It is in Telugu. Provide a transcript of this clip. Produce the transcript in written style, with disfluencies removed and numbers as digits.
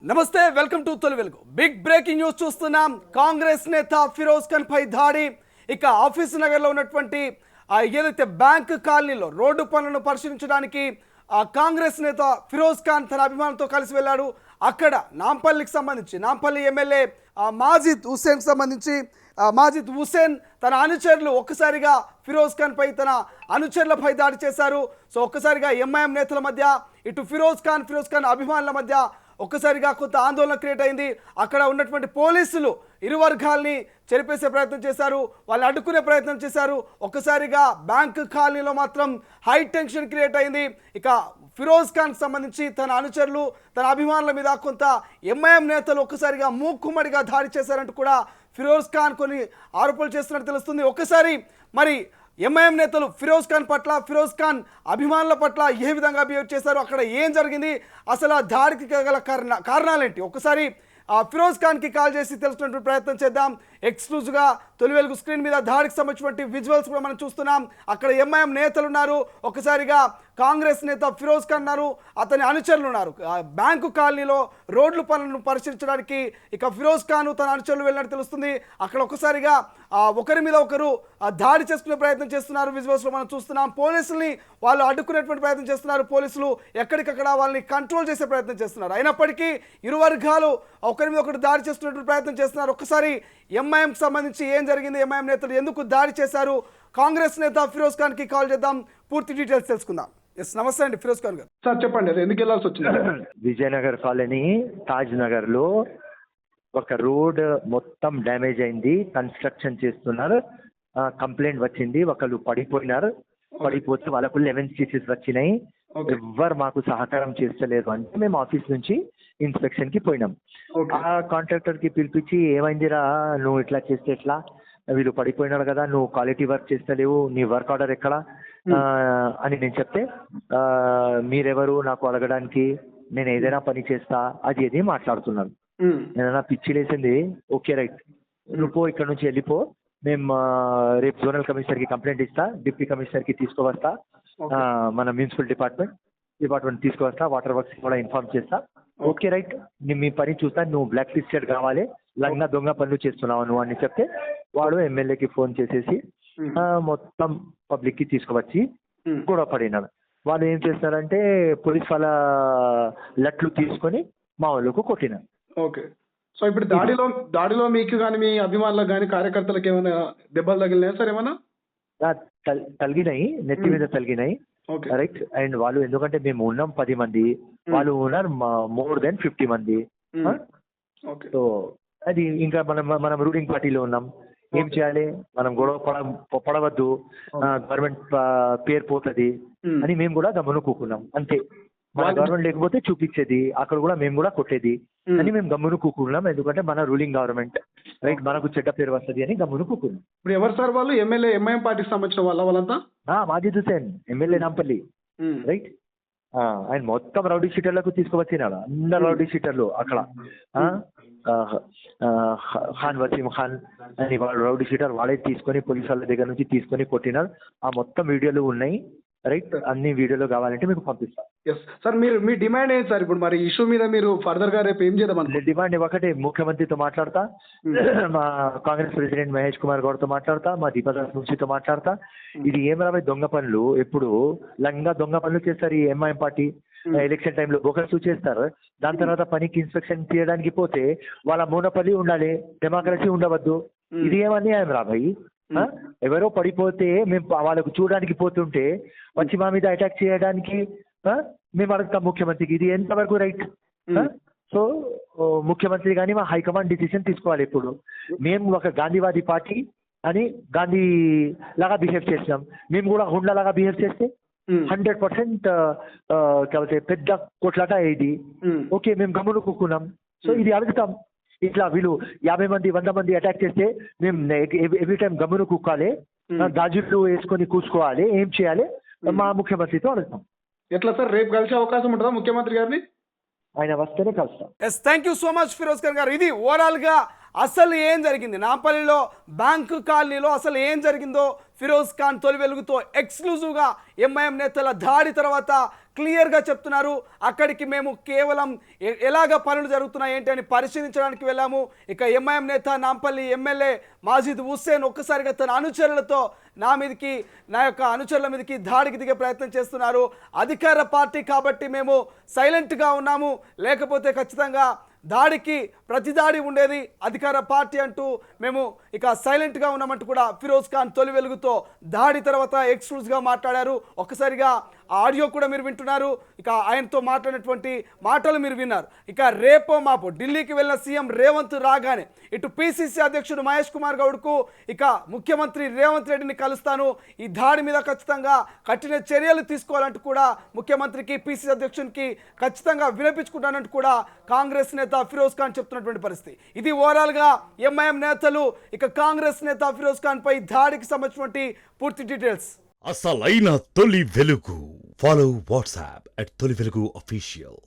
నమస్తే, వెల్కమ్ టు తొలి వెలుగు. బిగ్ బ్రేకింగ్ న్యూస్ చూస్తున్నాం. కాంగ్రెస్ నేత ఫిరోజ్ ఖాన్ పై దాడి. ఇక ఆఫీస్ నగర్లో ఉన్నటువంటి ఏదైతే బ్యాంక్ కాలనీలో రోడ్డు పనులను పరిశీలించడానికి కాంగ్రెస్ నేత ఫిరోజ్ ఖాన్ తన అభిమానులతో కలిసి వెళ్ళాడు. అక్కడ నాంపల్లికి సంబంధించి నాంపల్లి ఎమ్మెల్యే మాజిద్ హుస్సేన్కి సంబంధించి మాజిద్ హుస్సేన్ తన అనుచరులు ఒక్కసారిగా ఫిరోజ్ ఖాన్ పై తన అనుచరులపై దాడి చేశారు. సో ఒక్కసారిగా ఎంఐఎం నేతల మధ్య, ఇటు ఫిరోజ్ ఖాన్ అభిమానుల మధ్య ఒక్కసారిగా కొంత ఆందోళన క్రియేట్ అయింది. అక్కడ ఉన్నటువంటి పోలీసులు ఇరు వర్గాల్ని చెరిపేసే ప్రయత్నం చేశారు, వాళ్ళు అడ్డుకునే ప్రయత్నం చేశారు. ఒక్కసారిగా బ్యాంక్ కాలనీలో మాత్రం హై టెన్షన్ క్రియేట్ అయింది. ఇక ఫిరోజ్ ఖాన్కి సంబంధించి తన అనుచరులు, తన అభిమానుల మీద కొంత ఎంఐఎం నేతలు ఒక్కసారిగా మూకుమ్మడిగా దాడి చేశారంటూ కూడా ఫిరోజ్ ఖాన్ కొన్ని ఆరోపణలు చేస్తున్నట్టు తెలుస్తుంది. ఒక్కసారి మరి ఎంఐఎం నేతలు ఫిరోజ్ ఖాన్ పట్ల, ఫిరోజ్ ఖాన్ అభిమానుల పట్ల ఏ విధంగా బిహేవ్ చేశారు, అక్కడ ఏం జరిగింది, అసలు ఆ దాడికి గల కారణాలేంటి, ఒక్కసారి ఫిరోజ్ ఖాన్కి కాల్ చేసి తెలుసుకున్నటువంటి ప్రయత్నం చేద్దాం. ఎక్స్క్లూజివ్గా తొలి వెలుగు స్క్రీన్ మీద దాడికి సంబంధించినటువంటి విజువల్స్ కూడా మనం చూస్తున్నాం. అక్కడ ఎంఐఎం నేతలు ఉన్నారు, ఒక్కసారిగా కాంగ్రెస్ నేత ఫిరోజ్ ఖాన్ ఉన్నారు, అతని అనుచరులు ఉన్నారు. బ్యాంకు కాలనీలో రోడ్లు పనులను పరిశీలించడానికి ఇక ఫిరోజ్ ఖాన్ తన అనుచరులు వెళ్ళినట్టు తెలుస్తుంది. అక్కడ ఒక్కసారిగా ఒకరి మీద ఒకరు దాడి చేసుకునే ప్రయత్నం చేస్తున్నారు. విజువల్స్లో మనం చూస్తున్నాం. పోలీసుల్ని వాళ్ళు అడ్డుకునేటువంటి ప్రయత్నం చేస్తున్నారు. పోలీసులు ఎక్కడికక్కడ వాళ్ళని కంట్రోల్ చేసే ప్రయత్నం చేస్తున్నారు. అయినప్పటికీ ఇరు వర్గాలు ఒకరి మీద ఒకరు దాడి చేసుకునేటువంటి ప్రయత్నం చేస్తున్నారు. ఒక్కసారి ఎంఐఎంకి సంబంధించి ఏం జరిగింది, ఎంఐఎం నేతలు ఎందుకు దాడి చేశారు, కాంగ్రెస్ నేత ఫిరోజ్ ఖాన్కి కాల్ చేద్దాం, పూర్తి డీటెయిల్స్ తెలుసుకుందాం. నమస్తే అండి ఫిరోజ్ ఖాన్ గారు. సార్ చెప్పండి, ఎందుకు వెళ్ళాల్సి వచ్చింది? విజయనగర్ కాలనీ తాజ్ నగర్ లో ఒక రోడ్ మొత్తం డ్యామేజ్ అయింది, కన్స్ట్రక్షన్ చేస్తున్నారు. కంప్లైంట్ వచ్చింది, ఒకళ్ళు పడిపోయినారు. పడిపోతే వాళ్ళకు 11 కేసెస్ వచ్చినాయి. ఎవ్వరు మాకు సహకారం చేస్తలేదు అంటే మేము ఆఫీస్ నుంచి ఇన్స్పెక్షన్ కి పోయినాం. ఆ కాంట్రాక్టర్ కి పిలిపించి, ఏమైందిరా నువ్వు ఇట్లా చేస్తే ఎట్లా, వీళ్ళు పడిపోయినారు కదా, నువ్వు క్వాలిటీ వర్క్ చేస్తలేవు, నీ వర్క్ ఆర్డర్ ఎక్కడ అని నేను చెప్తే, మీరెవరు నాకు అడగడానికి, నేను ఏదైనా పని చేస్తా అది ఏది మాట్లాడుతున్నాను. ఏదైనా పిచ్చి లేసింది. ఓకే రైట్, నువ్వు ఇక్కడ నుంచి వెళ్ళిపో, మేము రేపు జోనల్ కమిషనర్కి కంప్లైంట్ ఇస్తా, డిప్యూటీ కమిషనర్కి తీసుకువస్తా, మన మున్సిపల్ డిపార్ట్మెంట్ తీసుకువస్తా, వాటర్ వర్క్స్ కూడా ఇన్ఫార్మ్ చేస్తా. ఓకే రైట్, మీ పని చూస్తా, నువ్వు బ్లాక్ లిస్టెడ్ కావాలి, లంగా దొంగ పనులు చేస్తున్నావు నువ్వు అని చెప్తే, వాడు ఎమ్మెల్యేకి ఫోన్ చేసేసి మొత్తం పబ్లిక్ కి తీసుకువచ్చి గొడవ పడినాడు. వాళ్ళు ఏం చేస్తారంటే పోలీస్ వాళ్ళ లట్లు తీసుకొని మా వాళ్ళకు కొట్టినారు. ఓకే, సో ఇప్పుడు దాడిలో మీకు కానీ మీ అభిమానులకు కానీ కార్యకర్తలకు ఏమైనా దెబ్బలు తగిలినాయా సార్? ఏమైనా తగిలినాయి, నెత్తి మీద తగిలినాయి. రైట్, అండ్ వాళ్ళు ఎందుకంటే మేము ఉన్నాం 10 మంది, వాళ్ళు ఉన్నారు మోర్ దెన్ 50 మంది. సో అది ఇంకా మనం రూలింగ్ పార్టీలో ఉన్నాం, ఏం చేయాలి, మనం గొడవ పడవద్దు, గవర్నమెంట్ పేరు పోతుంది అని మేము కూడా గమ్మున కూకున్నాం. అంతే, మన గవర్నమెంట్ లేకపోతే చూపించేది, అక్కడ కూడా మేము కూడా కొట్టేది అని మేము గమ్మును కూకున్నాం. ఎందుకంటే మన రూలింగ్ గవర్నమెంట్, రైట్, మనకు చెడ్డ పేరు వస్తుంది అని గమ్మును కూకున్నాం. ఇప్పుడు ఎవరు సార్ వాళ్ళు? ఎమ్మెల్యే ఎంఐఎం పార్టీకి సంబంధించిన వాళ్ళంతా? Majid Hussain MLA Nampally, right. ఆయన మొత్తం రౌడీ షీటర్లకు తీసుకువచ్చినాడు, అందరు రౌడీ షీటర్లు అక్కడ. ఖాన్ వసీం ఖాన్ అని వాడు రౌడీ షీటర్, వాడే తీసుకొని పోలీసు వాళ్ళ దగ్గర నుంచి తీసుకొని కొట్టినాడు. ఆ మొత్తం వీడియోలు ఉన్నాయి, రైట్, అన్ని వీడియోలు కావాలంటే మీకు పంపిస్తాను. ఎస్ సార్, మీ డిమాండ్ ఏంటి సార్? ఇప్పుడు మరి ఇష్యూ మీద మీరు ఫర్దర్ గా రేపు ఏం చేద్దాం? డిమాండ్ ఒకటే, ముఖ్యమంత్రితో మాట్లాడతా, మా కాంగ్రెస్ ప్రెసిడెంట్ మహేష్ కుమార్ గౌడ్తో మాట్లాడతా, మా దీపదాస్ మున్షితో మాట్లాడతా. ఇది ఏం రాబోయే దొంగ పనులు, ఎప్పుడు లంగా దొంగ పనులు చేస్తారు ఈ ఎంఐఎం పార్టీ. ఎలక్షన్ టైంలో బోకర్స్ చేస్తారు, దాని తర్వాత పనికి ఇన్స్పెక్షన్ తీయడానికి పోతే వాళ్ళ మోనపల్లి ఉండాలి, డెమోక్రసీ ఉండవద్దు. ఇది ఏమని ఆయన రాబాయి, ఎవరో పడిపోతే మేము వాళ్ళకు చూడడానికి పోతుంటే వచ్చి మా మీద అటాక్ చేయడానికి మేము అడుగుతాం ముఖ్యమంత్రికి. ఇది ఎంతవరకు రైట్? సో ముఖ్యమంత్రి కానీ మా హైకమాండ్ డిసిషన్ తీసుకోవాలి. ఇప్పుడు మేము ఒక గాంధీవాదీ పార్టీ అని గాంధీ లాగా బిహేవ్ చేసినాం, మేము కూడా హుండా లాగా బిహేవ్ చేస్తే 100% కాబట్టి పెద్ద కొట్లాట ఇది. ఓకే, మేము గమ్మును కూకున్నాం. సో ఇది అడుగుతాం, ఇట్లా వీళ్ళు 50 మంది 100 మంది అటాక్ చేస్తే మేము ఎవ్రీ టైం గమ్మును కూక్కాలి, గాజులు వేసుకొని కూసుకోవాలి, ఏం చేయాలి మా ముఖ్యమంత్రితో అడుగుతాం. ఎట్లా సార్, రేపు కలిసే అవకాశం ఉంటుందా ముఖ్యమంత్రి గారిని? ఆయన వస్తేనే కలుస్తాం. Thank you so much Feroz Khan garu. ఇది ఓవరాల్గా అసలు ఏం జరిగింది నాంపల్లిలో బ్యాంకు కాలనీలో, అసలు ఏం జరిగిందో ఫిరోజ్ ఖాన్ తొలి వెలుగుతో ఎక్స్క్లూజివ్గా ఎంఐఎం నేతల దాడి తర్వాత క్లియర్గా చెప్తున్నారు. అక్కడికి మేము కేవలం ఎలాగ పనులు జరుగుతున్నాయి ఏంటి అని పరిశీలించడానికి వెళ్ళాము. ఇక ఎంఐఎం నేత నాంపల్లి ఎమ్మెల్యే మాజిద్ హుస్సేన్ ఒక్కసారిగా తన అనుచరులతో నా యొక్క అనుచరుల మీదకి దాడికి దిగే ప్రయత్నం చేస్తున్నారు. అధికార పార్టీ కాబట్టి మేము సైలెంట్గా ఉన్నాము, లేకపోతే ఖచ్చితంగా దాడికి ప్రతి దాడి ఉండేది. అధికార పార్టీ అంటూ మేము ఇక సైలెంట్గా ఉన్నామంటూ కూడా ఫిరోజ్ ఖాన్ తొలి వెలుగుతో దాడి తర్వాత ఎక్స్క్లూజ్గా మాట్లాడారు. ఒక్కసారిగా ఆడియో కూడా మీరు వింటున్నారు. ఇక ఆయనతో మాట్లాడినటువంటి మాటలు మీరు విన్నారు. ఇక రేపో మాపో ఢిల్లీకి వెళ్ళిన సీఎం రేవంత్ రాగానే ఇటు పిసిసి అధ్యక్షుడు మహేష్ కుమార్ గౌడ్కు ఇక ముఖ్యమంత్రి రేవంత్ రెడ్డిని కలుస్తాను, ఈ దాడి మీద ఖచ్చితంగా కఠిన చర్యలు తీసుకోవాలంటూ కూడా ముఖ్యమంత్రికి పిసిసి అధ్యక్షునికి ఖచ్చితంగా వినిపించుకుంటానంటూ కూడా కాంగ్రెస్ నేత ఫిరోజ్ ఖాన్ చెప్తున్నటువంటి పరిస్థితి. ఇది ఓవరాల్గా ఎంఐఎం నేతలు ఇక కాంగ్రెస్ నేత ఫిరోజ్ ఖాన్ పై దాడికి సంబంధించినటువంటి పూర్తి డీటెయిల్స్. అసలైన తొలి వెలుగు. ఫాలో వాట్సాప్ @తొలి వెలుగు అఫీషియల్.